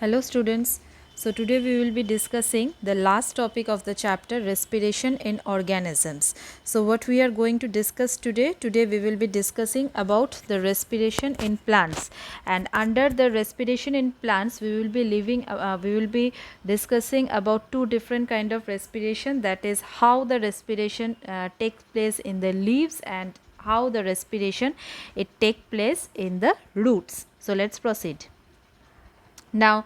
Hello students. So today we will be discussing the last topic of the chapter, respiration in organisms. So what we are going to discuss today we will be discussing about the respiration in plants, and under the respiration in plants we will be discussing about two different kind of respiration, that is how the respiration takes place in the leaves and how the respiration it take place in the roots. So let's proceed. Now,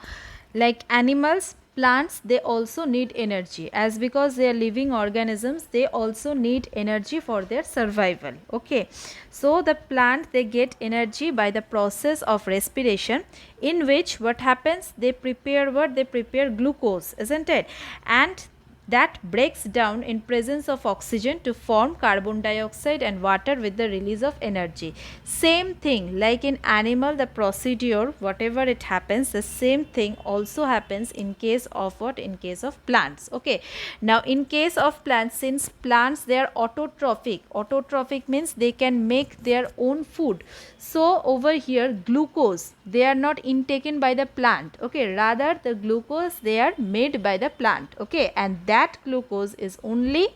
like animals, plants, they also need energy, as because they are living organisms, they also need energy for their survival. Okay, so the plant, they get energy by the process of respiration, in which what happens, they prepare what, they prepare glucose, isn't it? And that breaks down in presence of oxygen to form carbon dioxide and water with the release of energy. Same thing like in animal, the procedure whatever it happens, the same thing also happens in case of what, in case of plants. Okay, now in case of plants, since plants they are autotrophic means they can make their own food. So over here glucose, they are not intaken by the plant, okay, rather the glucose they are made by the plant. Okay, and that glucose is only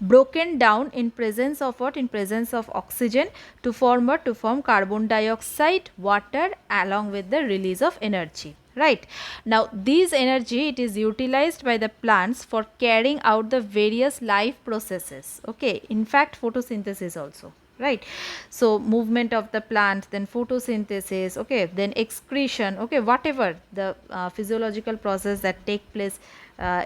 broken down in presence of what, in presence of oxygen to form what, to form carbon dioxide, water, along with the release of energy. Right, now this energy, it is utilized by the plants for carrying out the various life processes. Okay, in fact photosynthesis also. Right, so movement of the plant, then photosynthesis, okay, then excretion, okay, whatever the physiological process that take place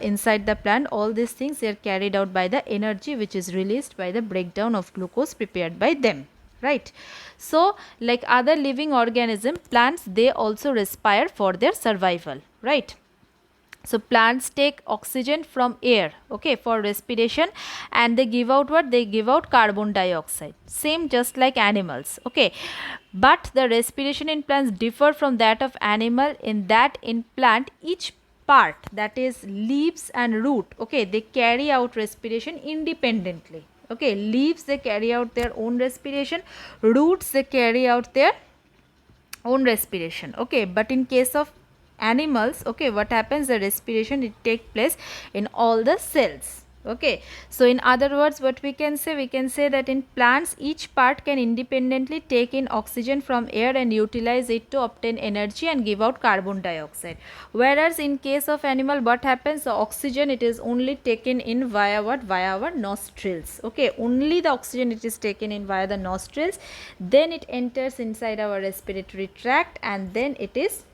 inside the plant, all these things they are carried out by the energy which is released by the breakdown of glucose prepared by them. Right, so like other living organism, plants they also respire for their survival. Right, so plants take oxygen from air, okay, for respiration, and they give out what, they give out carbon dioxide, same just like animals. Okay, but the respiration in plants differ from that of animal in that in plant each part, that is leaves and root, okay, they carry out respiration independently. Okay, leaves they carry out their own respiration, roots they carry out their own respiration. Okay, but in case of animals, okay, what happens, the respiration it take place in all the cells. Okay, so in other words what we can say, we can say that in plants each part can independently take in oxygen from air and utilize it to obtain energy and give out carbon dioxide, whereas in case of animal what happens, the oxygen it is only taken in via what, via our nostrils. Okay, only the oxygen it is taken in via the nostrils, then it enters inside our respiratory tract, and then it is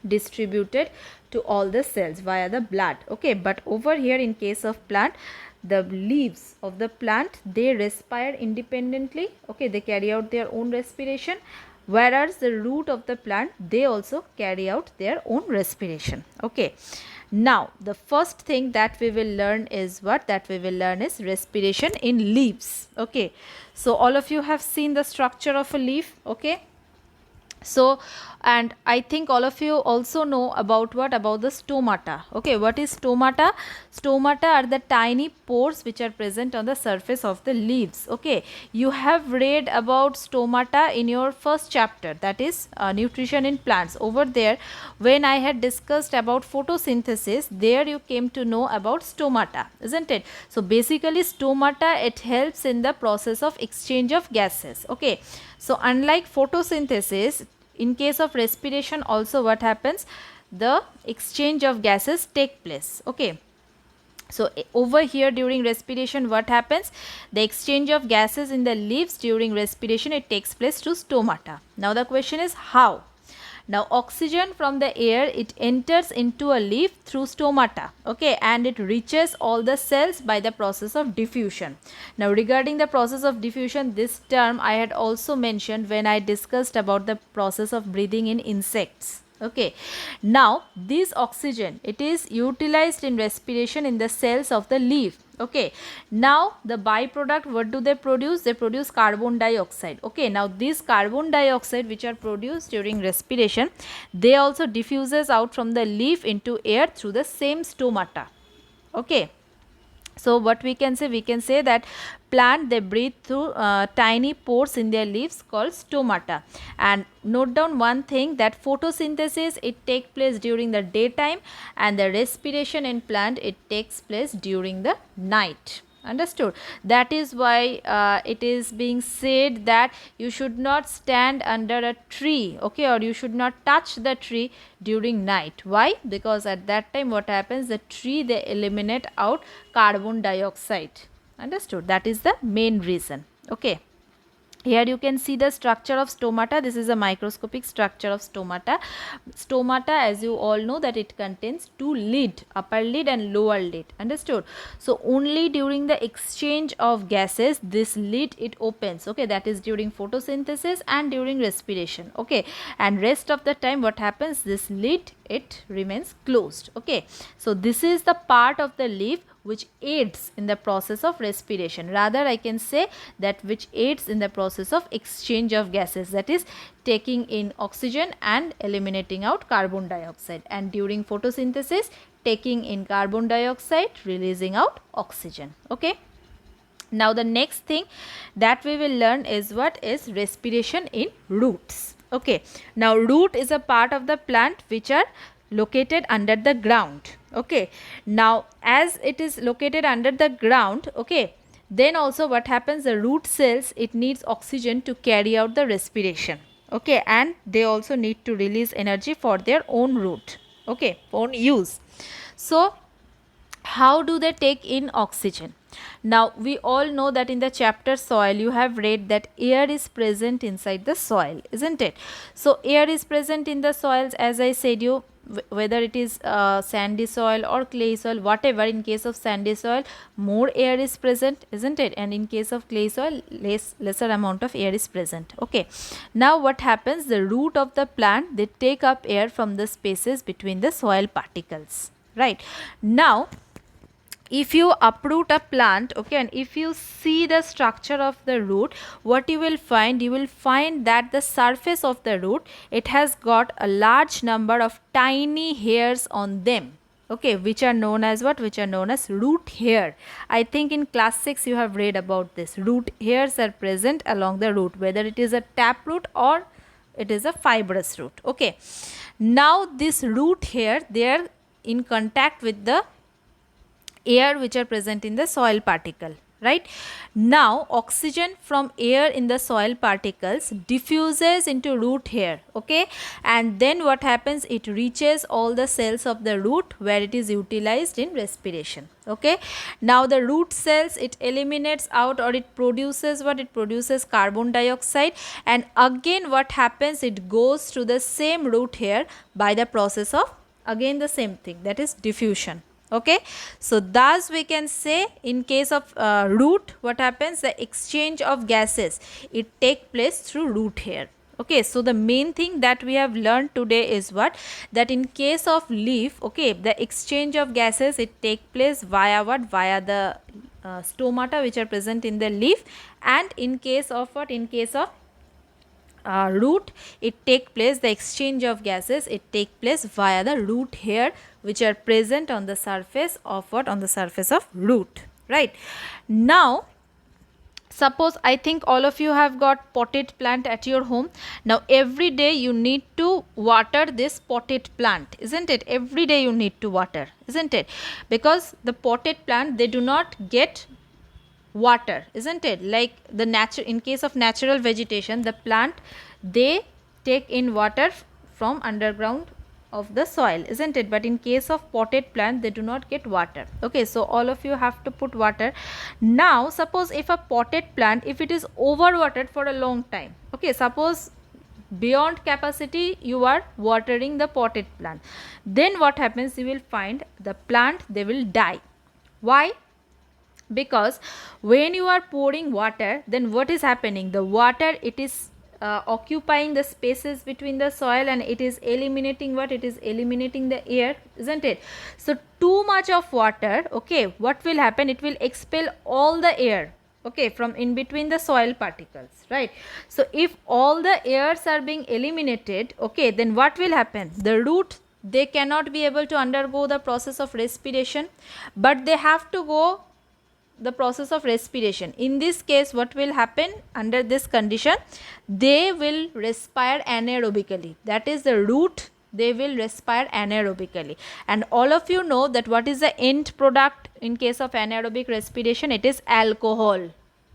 distributed to all the cells via the blood. Okay, but over here in case of plant, the leaves of the plant they respire independently. Okay, they carry out their own respiration, whereas the root of the plant they also carry out their own respiration. Okay, now the first thing that we will learn is what, that we will learn is respiration in leaves. Okay, so all of you have seen the structure of a leaf. Okay, so and I think all of you also know about what, about the stomata. Okay, what is stomata? Stomata are the tiny pores which are present on the surface of the leaves. Okay, you have read about stomata in your first chapter, that is nutrition in plants. Over there when I had discussed about photosynthesis, there you came to know about stomata, isn't it? So basically stomata, it helps in the process of exchange of gases. Okay, so unlike photosynthesis, in case of respiration also what happens, the exchange of gases take place. Okay, so over here during respiration what happens, the exchange of gases in the leaves during respiration it takes place to stomata. Now the question is how. Now oxygen from the air it enters into a leaf through stomata, okay, and it reaches all the cells by the process of diffusion. Now regarding the process of diffusion, this term I had also mentioned when I discussed about the process of breathing in insects. Okay, now this oxygen it is utilized in respiration in the cells of the leaf. Okay, now the byproduct, what do they produce? They produce carbon dioxide. Okay, now this carbon dioxide which are produced during respiration, they also diffuses out from the leaf into air through the same stomata. Okay, So what we can say that plant, they breathe through tiny pores in their leaves called stomata. And note down one thing, that photosynthesis, it takes place during the daytime, and the respiration in plant, it takes place during the night. Understood? That is why it is being said that you should not stand under a tree, okay, or you should not touch the tree during night. Why? Because at that time what happens, the tree, they eliminate out carbon dioxide. Understood? That is the main reason. Okay. Here you can see the structure of stomata. This is a microscopic structure of stomata. Stomata, as you all know, that it contains two lid, upper lid and lower lid. Understood? So only during the exchange of gases, this lid, it opens. Okay, that is during photosynthesis and during respiration. Okay, and rest of the time what happens, this lid, it remains closed. Okay, so this is the part of the leaf which aids in the process of respiration. Rather, I can say that which aids in the process of exchange of gases, that is taking in oxygen and eliminating out carbon dioxide, and during photosynthesis taking in carbon dioxide, releasing out oxygen. Okay. Now the next thing that we will learn is what is respiration in roots. Okay. Now root is a part of the plant which are located under the ground. Okay. Now as it is located under the ground, okay, then also what happens, the root cells, it needs oxygen to carry out the respiration. Okay, and they also need to release energy for their own root. Okay, own use. So how do they take in oxygen? Now we all know that in the chapter soil you have read that air is present inside the soil, isn't it? So air is present in the soils, as I said you, whether it is sandy soil or clay soil, whatever. In case of sandy soil, more air is present, isn't it? And in case of clay soil, lesser amount of air is present. Okay, now what happens, the root of the plant, they take up air from the spaces between the soil particles, right? Now if you uproot a plant, okay, and if you see the structure of the root, what you will find, that the surface of the root, it has got a large number of tiny hairs on them. Okay, which are known as what? Which are known as root hair. I think in class 6 you have read about this. Root hairs are present along the root, whether it is a tap root or it is a fibrous root. Okay, now this root hair, they are in contact with the air which are present in the soil particle, right? Now oxygen from air in the soil particles diffuses into root hair, okay, and then what happens, it reaches all the cells of the root where it is utilized in respiration. Okay, now the root cells, it eliminates out, or it produces what? It produces carbon dioxide, and again what happens, it goes to the same root hair by the process of again the same thing, that is diffusion. Okay, so thus we can say in case of root, what happens, the exchange of gases, it take place through root hair. Okay, so the main thing that we have learned today is what, that in case of leaf, okay, the exchange of gases, it take place via what, via the stomata which are present in the leaf, and in case of what, in case of root, it take place, the exchange of gases, it take place via the root hair which are present on the surface of what, on the surface of root, right? Now suppose, I think all of you have got potted plant at your home. Now every day you need to water this potted plant, isn't it? Every day you need to water, isn't it? Because the potted plant, they do not get water, isn't it? Like the in case of natural vegetation, the plant, they take in water from underground of the soil, isn't it? But in case of potted plant, they do not get water. Okay, so all of you have to put water. Now suppose if a potted plant, if it is overwatered for a long time, okay, suppose beyond capacity you are watering the potted plant, then what happens, you will find the plant, they will die. Why? Because when you are pouring water, then what is happening, the water, it is occupying the spaces between the soil, and it is eliminating what, it is eliminating the air, isn't it? So too much of water, okay, what will happen, it will expel all the air, okay, from in between the soil particles, right? So if all the airs are being eliminated, okay, then what will happen, the root, they cannot be able to undergo the process of respiration, but they have to go the process of respiration. In this case, what will happen under this condition? They will respire anaerobically. That is the root, they will respire anaerobically. And all of you know that what is the end product in case of anaerobic respiration? It is alcohol,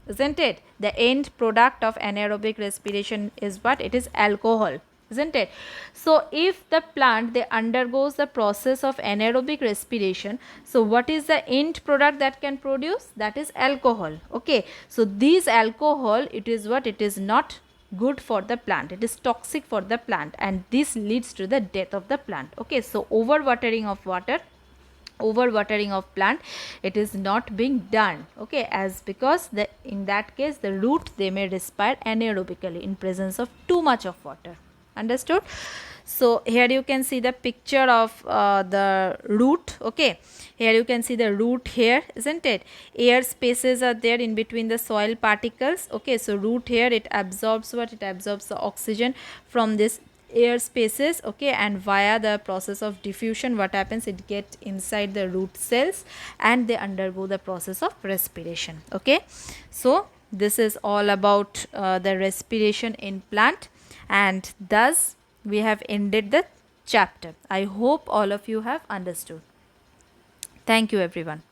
isn't it? The end product of anaerobic respiration is what? It is alcohol, isn't it? So if the plant, they undergoes the process of anaerobic respiration, so what is the end product that can produce? That is alcohol. Okay, so this alcohol, it is what? It is not good for the plant, it is toxic for the plant, and this leads to the death of the plant. Okay, so overwatering of water, overwatering of plant, it is not being done. Okay, as because the in that case the root, they may respire anaerobically in presence of too much of water. Understood? So here you can see the picture of the root. Okay, here you can see the root here, isn't it? Air spaces are there in between the soil particles. Okay, so root here, it absorbs what? It absorbs the oxygen from this air spaces. Okay, and via the process of diffusion, what happens? It gets inside the root cells and they undergo the process of respiration. Okay, so this is all about the respiration in plant, and thus we have ended the chapter. I hope all of you have understood. Thank you everyone.